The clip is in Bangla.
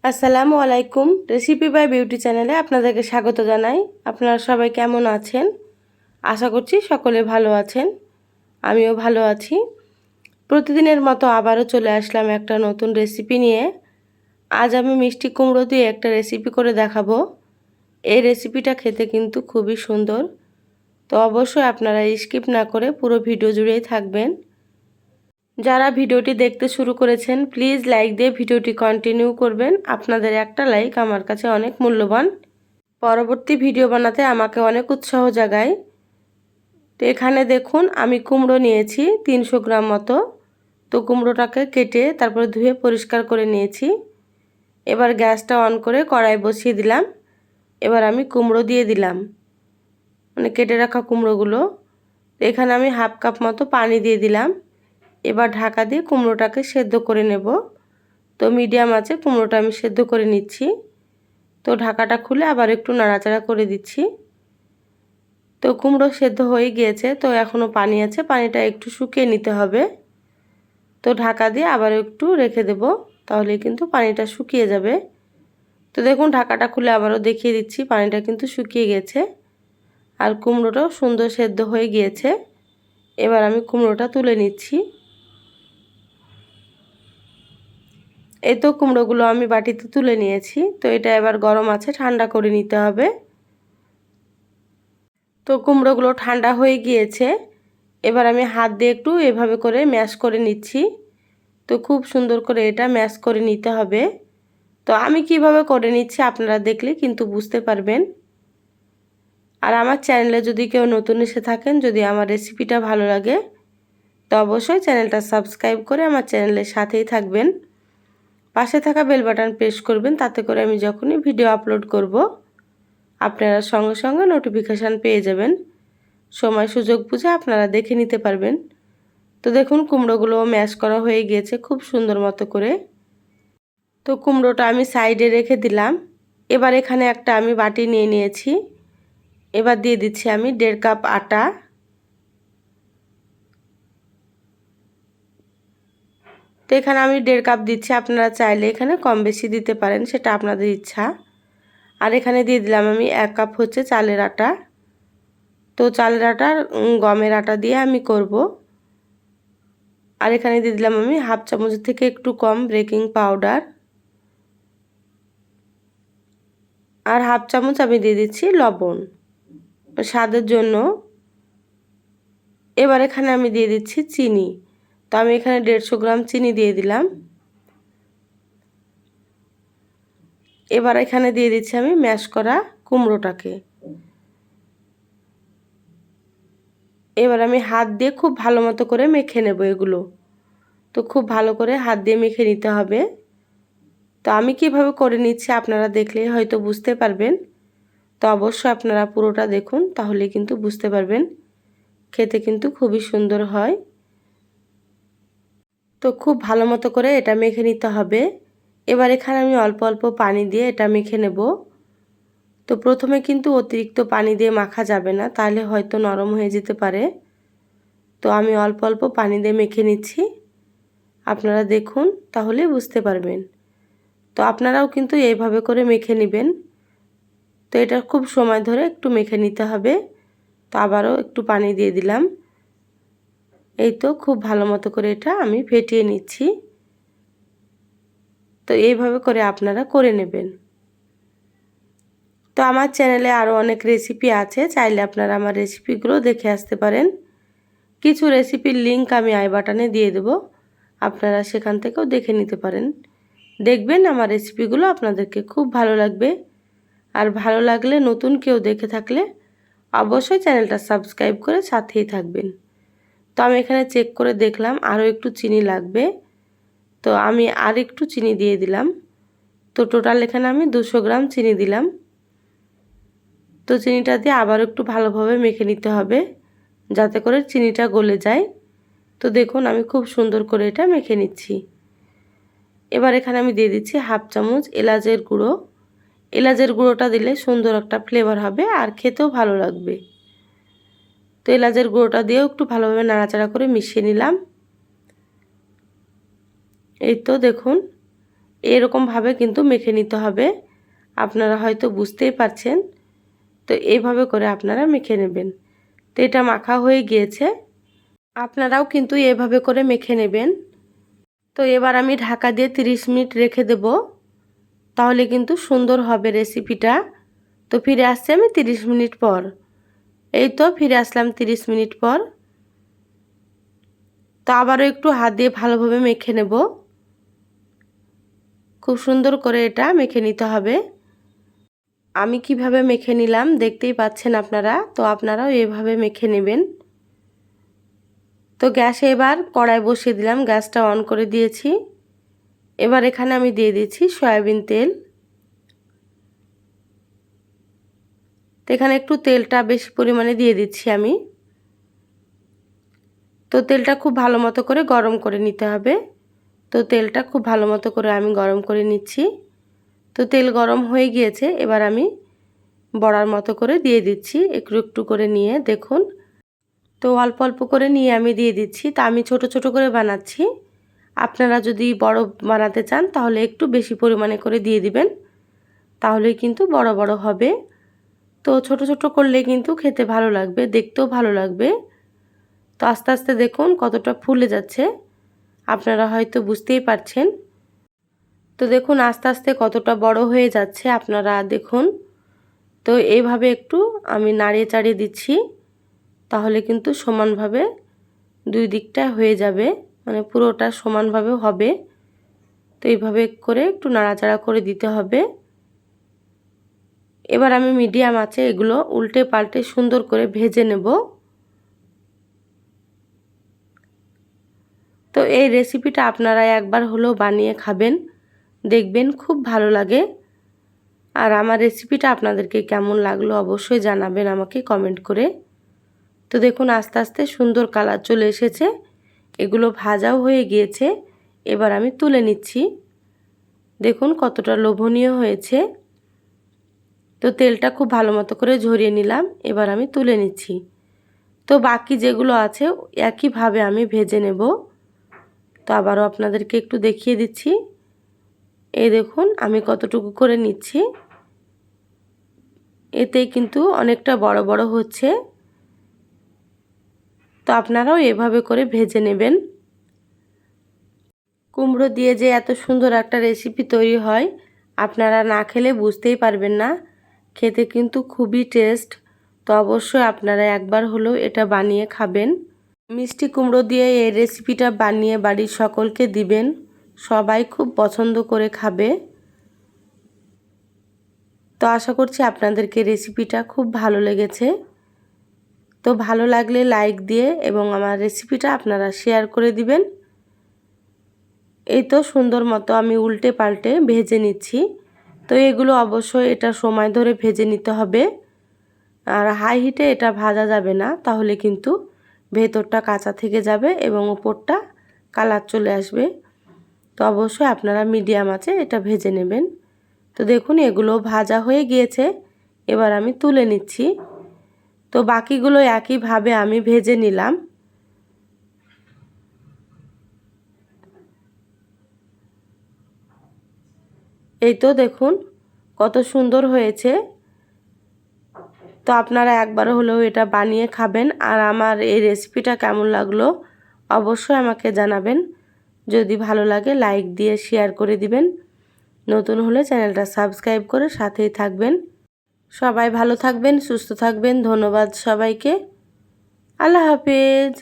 আসসালামু আলাইকুম। রেসিপি বাই বিউটি চ্যানেলে আপনাদেরকে স্বাগত জানাই। আপনারা সবাই কেমন আছেন? আশা করছি সকলে ভালো আছেন। আমিও ভালো আছি। প্রতিদিনের মতো আবারও চলে আসলাম একটা নতুন রেসিপি নিয়ে। আজ আমি মিষ্টি কুমড়ো দিয়ে একটা রেসিপি করে দেখাবো। এই রেসিপিটা খেতে কিন্তু খুবই সুন্দর। তো অবশ্যই আপনারা স্কিপ না করে পুরো ভিডিও জুড়েই থাকবেন। যারা ভিডিওটি দেখতে শুরু করেছেন প্লিজ লাইক দিয়ে ভিডিওটি কন্টিনিউ করবেন। আপনাদের একটা লাইক আমার কাছে অনেক মূল্যবান। পরবর্তী ভিডিও বানাতে আমাকে অনেক উৎসাহ জাগায়। তো এখানে দেখুন আমি কুমড়ো নিয়েছি 300 গ্রাম মতো। তো কুমড়োটাকে কেটে তারপরে ধুয়ে পরিষ্কার করে নিয়েছি। এবার গ্যাসটা অন করে কড়াই বসিয়ে দিলাম। এবার আমি কুমড়ো দিয়ে দিলাম, মানে কেটে রাখা কুমড়োগুলো। এখানে আমি হাফ কাপ মতো পানি দিয়ে দিলাম। এবার ঢাকা দিয়ে কুমড়োটাকে সেদ্ধ করে নেব। তো মিডিয়াম আঁচে কুমড়োটা আমি সেদ্ধ করে নিচ্ছি। তো ঢাকাটা খুলে আবার একটু নাড়াচাড়া করে দিচ্ছি। তো কুমড়ো সেদ্ধ হয়ে গিয়েছে, তো এখনও পানি আছে, পানিটা একটু শুকিয়ে নিতে হবে। তো ঢাকা দিয়ে আবার একটু রেখে দেব, তাহলে কিন্তু পানিটা শুকিয়ে যাবে। তো দেখুন ঢাকাটা খুলে আবারও দেখিয়ে দিচ্ছি, পানিটা কিন্তু শুকিয়ে গেছে আর কুমড়োটাও সুন্দর সেদ্ধ হয়ে গিয়েছে। এবার আমি কুমড়োটা তুলে নিচ্ছি। এই তো কুমড়োগুলো আমি বাটিতে তুলে নিয়েছি। তো এটা এবার গরম আছে, ঠান্ডা করে নিতে হবে। তো কুমড়োগুলো ঠান্ডা হয়ে গিয়েছে। এবার আমি হাত দিয়ে একটু এভাবে করে ম্যাশ করে নিচ্ছি। তো খুব সুন্দর করে এটা ম্যাশ করে নিতে হবে। তো আমি কিভাবে করে নিচ্ছি আপনারা দেখলে কিন্তু বুঝতে পারবেন। আর আমার চ্যানেলে যদি কেউ নতুন এসে থাকেন, যদি আমার রেসিপিটা ভালো লাগে, তো অবশ্যই চ্যানেলটা সাবস্ক্রাইব করে আমার চ্যানেলের সাথেই থাকবেন। পাশে থাকা বেল বাটন প্রেস করবেন, তাতে করে আমি যখনই ভিডিও আপলোড করব আপনারা সঙ্গে সঙ্গে নোটিফিকেশান পেয়ে যাবেন। সময় সুযোগ বুঝে আপনারা দেখে নিতে পারবেন। তো দেখুন কুমড়োগুলো ম্যাশ করা হয়ে গিয়েছে খুব সুন্দর মতো করে। তো কুমড়োটা আমি সাইডে রেখে দিলাম। এবার এখানে একটা আমি বাটি নিয়ে নিয়েছি। এবার দিয়ে দিচ্ছি আমি 1.5 কাপ আটা। তো এখানে আমি 1.5 কাপ দিচ্ছি, আপনারা চাইলে এখানে কম বেশি দিতে পারেন, সেটা আপনাদের ইচ্ছা। আর এখানে দিয়ে দিলাম আমি 1 কাপ হচ্ছে চালের আটা। তো চালের আটা গমের আটা দিয়ে আমি করব। আর এখানে দিয়ে দিলাম আমি হাফ চামচের থেকে একটু কম বেকিং পাউডার। আর হাফ চামচ আমি দিয়ে দিচ্ছি লবণ স্বাদের জন্য। এবার এখানে আমি দিয়ে দিচ্ছি চিনি। তো আমি এখানে 150 গ্রাম চিনি দিয়ে দিলাম। এবার এখানে দিয়ে দিচ্ছি আমি ম্যাশ করা কুমড়োটাকে। এবার আমি হাত দিয়ে খুব ভালো মতো করে মেখে নেব এগুলো। তো খুব ভালো করে হাত দিয়ে মেখে নিতে হবে। তো আমি কিভাবে করে নিচ্ছি আপনারা দেখলেই হয়তো বুঝতে পারবেন। তো অবশ্যই আপনারা পুরোটা দেখুন, তাহলে কিন্তু বুঝতে পারবেন। খেতে কিন্তু খুবই সুন্দর হয়। তো খুব ভালো মতো করে এটা মেখে নিতে হবে। এবার এখানে আমি অল্প অল্প পানি দিয়ে এটা মেখে নেব। তো প্রথমে কিন্তু অতিরিক্ত পানি দিয়ে মাখা যাবে না, তাহলে হয়তো নরম হয়ে যেতে পারে। তো আমি অল্প অল্প পানি দিয়ে মেখে নিচ্ছি, আপনারা দেখুন তাহলে বুঝতে পারবেন। তো আপনারাও কিন্তু এইভাবে করে মেখে নেবেন। তো এটা খুব সময় ধরে একটু মেখে নিতে হবে। তো আবারও একটু পানি দিয়ে দিলাম। এই তো খুব ভালো মতো করে এটা আমি ফেটিয়ে নিচ্ছি। তো এইভাবে করে আপনারা করে নেবেন। তো আমার চ্যানেলে আরও অনেক রেসিপি আছে, চাইলে আপনারা আমার রেসিপিগুলো দেখে আসতে পারেন। কিছু রেসিপির লিংক আমি আই বাটনে দিয়ে দেব, আপনারা সেখান থেকেও দেখে নিতে পারেন। দেখবেন আমার রেসিপিগুলো আপনাদেরকে খুব ভালো লাগবে। আর ভালো লাগলে নতুন কেউ দেখে থাকলে অবশ্যই চ্যানেলটা সাবস্ক্রাইব করে সাথেই থাকবেন। তো আমি এখানে চেক করে দেখলাম আরও একটু চিনি লাগবে। তো আমি আর একটু চিনি দিয়ে দিলাম। তো টোটাল এখানে আমি 200 গ্রাম চিনি দিলাম। তো চিনিটা দিয়ে আবার একটু ভালোভাবে মেখে নিতে হবে, যাতে করে চিনিটা গলে যায়। তো দেখুন আমি খুব সুন্দর করে এটা মেখে নিচ্ছি। এবার এখানে আমি দিয়ে দিচ্ছি হাফ চামচ এলাচের গুঁড়ো। এলাচের গুঁড়োটা দিলে সুন্দর একটা ফ্লেভার হবে আর খেতেও ভালো লাগবে। তো এলাচের গুঁড়োটা দিয়েও একটু ভালোভাবে নাড়াচাড়া করে মিশিয়ে নিলাম। এই তো দেখুন এরকমভাবে কিন্তু মেখে নিতে হবে। আপনারা হয়তো বুঝতেই পারছেন। তো এইভাবে করে আপনারা মেখে নেবেন। তো এটা মাখা হয়ে গিয়েছে, আপনারাও কিন্তু এভাবে করে মেখে নেবেন। তো এবার আমি ঢাকা দিয়ে 30 মিনিট রেখে দেব, তাহলে কিন্তু সুন্দর হবে রেসিপিটা। তো ফিরে আসছি আমি 30 মিনিট পর। এই তো ফিরে আসলাম 30 মিনিট পর। তো আবারও একটু হাত দিয়ে ভালোভাবে মেখে নেব। খুব সুন্দর করে এটা মেখে নিতে হবে। আমি কিভাবে মেখে নিলাম দেখতেই পাচ্ছেন আপনারা। তো আপনারাও এভাবে মেখে নেবেন। তো গ্যাসে এবার কড়াই বসিয়ে দিলাম, গ্যাসটা অন করে দিয়েছি। এবার এখানে আমি দিয়ে দিচ্ছি সয়াবিন তেল। তো এখানে একটু তেলটা বেশি পরিমাণে দিয়ে দিচ্ছি আমি। তো তেলটা খুব ভালো মতো করে গরম করে নিতে হবে। তো তেলটা খুব ভালো মতো করে আমি গরম করে নিচ্ছি। তো তেল গরম হয়ে গিয়েছে, এবার আমি বড়ার মতো করে দিয়ে দিচ্ছি একটু একটু করে নিয়ে, দেখুন। তো অল্প অল্প করে নিয়ে আমি দিয়ে দিচ্ছি। তা আমি ছোট ছোট করে বানাচ্ছি। আপনারা যদি বড় বানাতে চান তাহলে একটু বেশি পরিমাণে করে দিয়ে দিবেন, তাহলেই কিন্তু বড় বড় হবে। তো ছোট ছোট করলে কিন্তু খেতে ভালো লাগবে, দেখতেও ভালো লাগবে। তো আস্তে আস্তে দেখুন কতটা ফুলে যাচ্ছে, আপনারা হয়তো বুঝতেই পারছেন। তো দেখুন আস্তে আস্তে কতটা বড় হয়ে যাচ্ছে, আপনারা দেখুন। তো এইভাবে একটু আমি নাড়িয়ে চাড়িয়ে দিচ্ছি, তাহলে কিন্তু সমানভাবে দুই দিকটা হয়ে যাবে, মানে পুরোটা সমানভাবে হবে। তো এইভাবে করে একটু নাড়াচাড়া করে দিতে হবে। এবার আমি মিডিয়াম আঁচে এগুলো উল্টে পাল্টে সুন্দর করে ভেজে নেব। তো এই রেসিপিটা আপনারা একবার হলেও বানিয়ে খাবেন, দেখবেন খুব ভালো লাগে। আর আমার রেসিপিটা আপনাদেরকে কেমন লাগলো অবশ্যই জানাবেন আমাকে কমেন্ট করে। তো দেখুন আস্তে আস্তে সুন্দর কালার চলে এসেছে, এগুলো ভাজাও হয়ে গিয়েছে। এবার আমি তুলে নিচ্ছি, দেখুন কতটা লোভনীয় হয়েছে। তো তেলটা খুব ভালো মতো করে ঝরিয়ে নিলাম, এবার আমি তুলে নিচ্ছি। তো বাকি যেগুলো আছে একইভাবে আমি ভেজে নেব। তো আবারও আপনাদেরকে একটু দেখিয়ে দিচ্ছি, এই দেখুন আমি কতটুকু করে নিচ্ছি। এতেই কিন্তু অনেকটা বড় বড় হচ্ছে। তো আপনারাও এভাবে করে ভেজে নেবেন। কুমড়ো দিয়ে যে এত সুন্দর একটা রেসিপি তৈরি হয়, আপনারা না খেলে বুঝতেই পারবেন না। খেতে কিন্তু খুবই টেস্ট। তো অবশ্যই আপনারা একবার হলেও এটা বানিয়ে খাবেন। মিষ্টি কুমড়ো দিয়ে এই রেসিপিটা বানিয়ে বাড়ির সকলকে দিবেন, সবাই খুব পছন্দ করে খাবে। তো আশা করছি আপনাদেরকে রেসিপিটা খুব ভালো লেগেছে। তো ভালো লাগলে লাইক দিয়ে এবং আমার রেসিপিটা আপনারা শেয়ার করে দিবেন। এই তো সুন্দর মতো আমি উল্টে পাল্টে ভেজে নিচ্ছি। তো এগুলো অবশ্যই এটা সময় ধরে ভেজে নিতে হবে, আর হাই হিটে এটা ভাজা যাবে না, তাহলে কিন্তু ভেতরটা কাঁচা থেকে যাবে এবং উপরটা কালার চলে আসবে। তো অবশ্যই আপনারা মিডিয়াম আঁচে এটা ভেজে নেবেন। তো দেখুন এগুলো ভাজা হয়ে গিয়েছে, এবার আমি তুলে নিচ্ছি। তো বাকিগুলো একইভাবে আমি ভেজে নিলাম। এই তো দেখুন কত সুন্দর হয়েছে। তো আপনারা একবার হলেও এটা বানিয়ে খাবেন। আর আমার এই রেসিপিটা কেমন লাগলো অবশ্যই আমাকে জানাবেন। যদি ভালো লাগে লাইক দিয়ে শেয়ার করে দিবেন। নতুন হলে চ্যানেলটা সাবস্ক্রাইব করে সাথেই থাকবেন। সবাই ভালো থাকবেন, সুস্থ থাকবেন। ধন্যবাদ সবাইকে। আল্লাহ হাফেজ।